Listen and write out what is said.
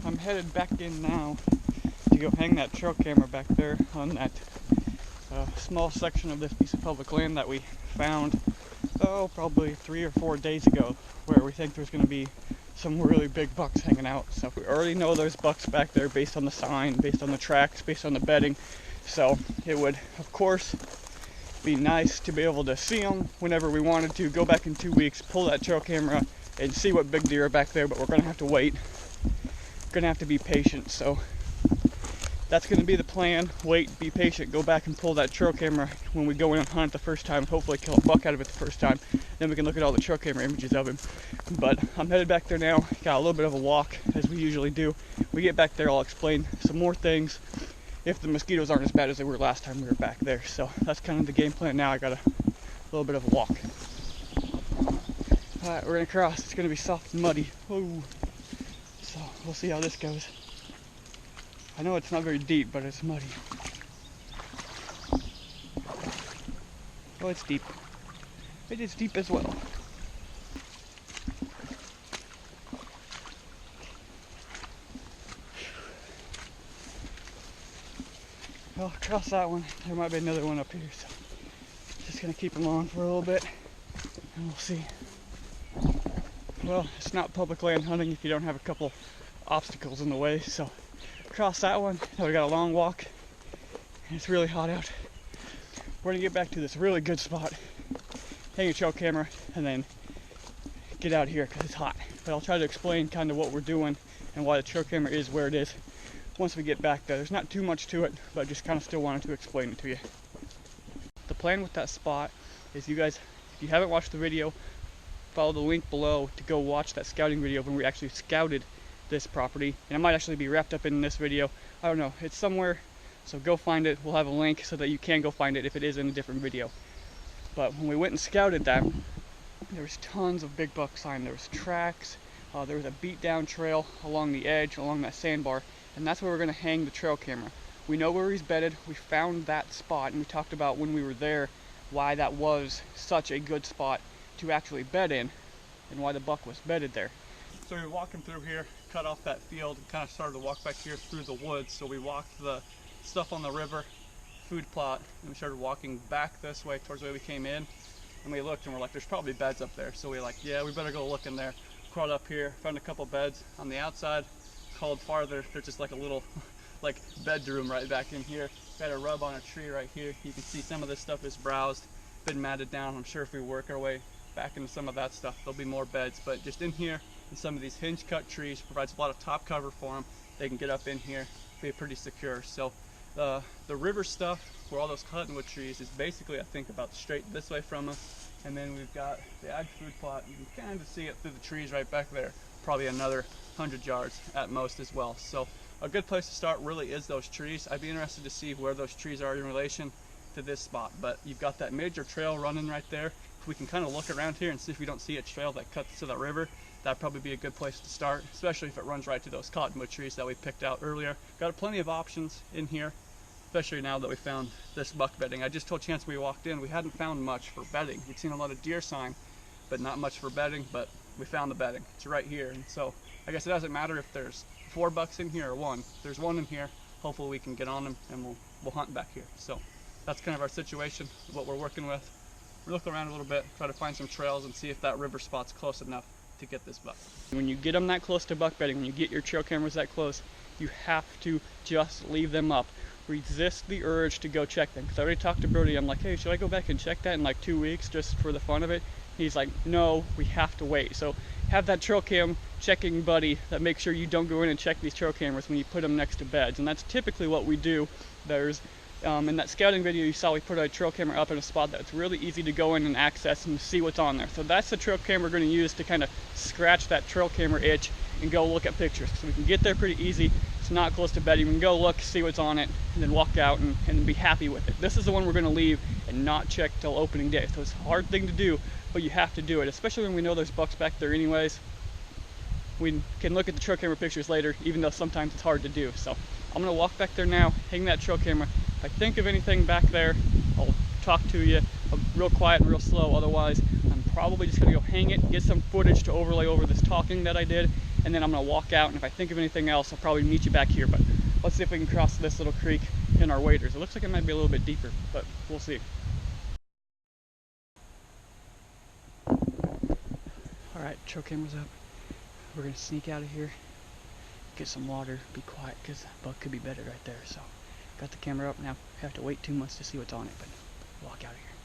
I'm headed back in now to go hang that trail camera back there on that small section of this piece of public land that we found, probably 3 or 4 days ago, where we think there's going to be some really big bucks hanging out. So we already know there's bucks back there based on the sign, based on the tracks, based on the bedding. So it would, of course, be nice to be able to see them whenever we wanted to. Go back in 2 weeks, pull that trail camera, and see what big deer are back there. But we're going to have to wait. Going to have to be patient. So that's going to be the plan. Wait, be patient, go back and pull that trail camera when we go in and hunt the first time, hopefully kill a buck out of it the first time. Then we can look at all the trail camera images of him. But I'm headed back there now. Got a little bit of a walk, as we usually do. We get back there, I'll explain some more things if the mosquitoes aren't as bad as they were last time we were back there. So that's kind of the game plan now. I got a little bit of a walk. Alright, we're going to cross. It's going to be soft and muddy. Ooh. So we'll see how this goes. I know it's not very deep, but it's muddy. Oh, it's deep. It is deep as well. Well, across that one, there might be another one up here, so just gonna keep them on for a little bit, and we'll see. Well, it's not public land hunting if you don't have a couple obstacles in the way, so across that one, now we got a long walk, and it's really hot out. We're gonna get back to this really good spot, hang a trail camera, and then get out here because it's hot. But I'll try to explain kind of what we're doing and why the trail camera is where it is once we get back there. There's not too much to it, but I just kind of still wanted to explain it to you. The plan with that spot is, you guys, if you haven't watched the video, follow the link below to go watch that scouting video when we actually scouted this property. And it might actually be wrapped up in this video. I don't know, it's somewhere, so go find it. We'll have a link so that you can go find it if it is in a different video. But when we went and scouted that, there was tons of big buck sign. There was tracks, there was a beat down trail along the edge, along that sandbar, and that's where we're going to hang the trail camera. We know where he's bedded. We found that spot, and we talked about when we were there why that was such a good spot to actually bed in and why the buck was bedded there. So we were walking through here, cut off that field, and kind of started to walk back here through the woods. So we walked the stuff on the river, food plot, and we started walking back this way towards the way we came in, and we looked and we're like, there's probably beds up there. So we're like, yeah, we better go look in there. Crawled up here, found a couple beds on the outside. Called farther, there's just like a little like bedroom right back in here. Got a rub on a tree right here. You can see some of this stuff is browsed, been matted down. I'm sure if we work our way back into some of that stuff, there'll be more beds. But just in here, in some of these hinge cut trees, provides a lot of top cover for them. They can get up in here, be pretty secure. So the river stuff, where all those cottonwood trees, is basically, I think, about straight this way from us. And then we've got the ag food plot. You can kind of see it through the trees right back there. Probably another 100 yards at most as well. So a good place to start really is those trees. I'd be interested to see where those trees are in relation to this spot. But you've got that major trail running right there. If we can kind of look around here and see if we don't see a trail that cuts to the river, that'd probably be a good place to start, especially if it runs right to those cottonwood trees that we picked out earlier. Got plenty of options in here, especially now that we found this buck bedding. I just told Chance when we walked in, we hadn't found much for bedding. We'd seen a lot of deer sign, but not much for bedding, but we found the bedding. It's right here. And so I guess it doesn't matter if there's 4 bucks in here or 1. If there's 1 in here, hopefully we can get on them and we'll hunt back here. So that's kind of our situation, what we're working with. We look around a little bit, try to find some trails and see if that river spot's close enough to get this buck. When you get them that close to buck bedding, when you get your trail cameras that close, you have to just leave them up. Resist the urge to go check them. Because I already talked to Brody. I'm like, hey, should I go back and check that in like 2 weeks just for the fun of it? He's like, no, we have to wait. So have that trail cam checking buddy that makes sure you don't go in and check these trail cameras when you put them next to beds. And that's typically what we do. There's in that scouting video you saw, we put a trail camera up in a spot that's really easy to go in and access and see what's on there. So that's the trail camera we're going to use to kind of scratch that trail camera itch and go look at pictures. So we can get there pretty easy. It's not close to bedding. We can go look, see what's on it, and then walk out and be happy with it. This is the one we're going to leave and not check till opening day. So it's a hard thing to do, but you have to do it, especially when we know there's bucks back there anyways. We can look at the trail camera pictures later, even though sometimes it's hard to do. So I'm going to walk back there now, hang that trail camera. If I think of anything back there, I'll talk to you real quiet and real slow. Otherwise, I'm probably just gonna go hang it, get some footage to overlay over this talking that I did, and then I'm gonna walk out, and if I think of anything else, I'll probably meet you back here. But let's see if we can cross this little creek in our waders. It looks like it might be a little bit deeper, but we'll see. All right, trail camera's up. We're gonna sneak out of here, get some water, be quiet, because the buck could be bedded right there. So got the camera up now. Have to wait 2 months to see what's on it, but walk out of here.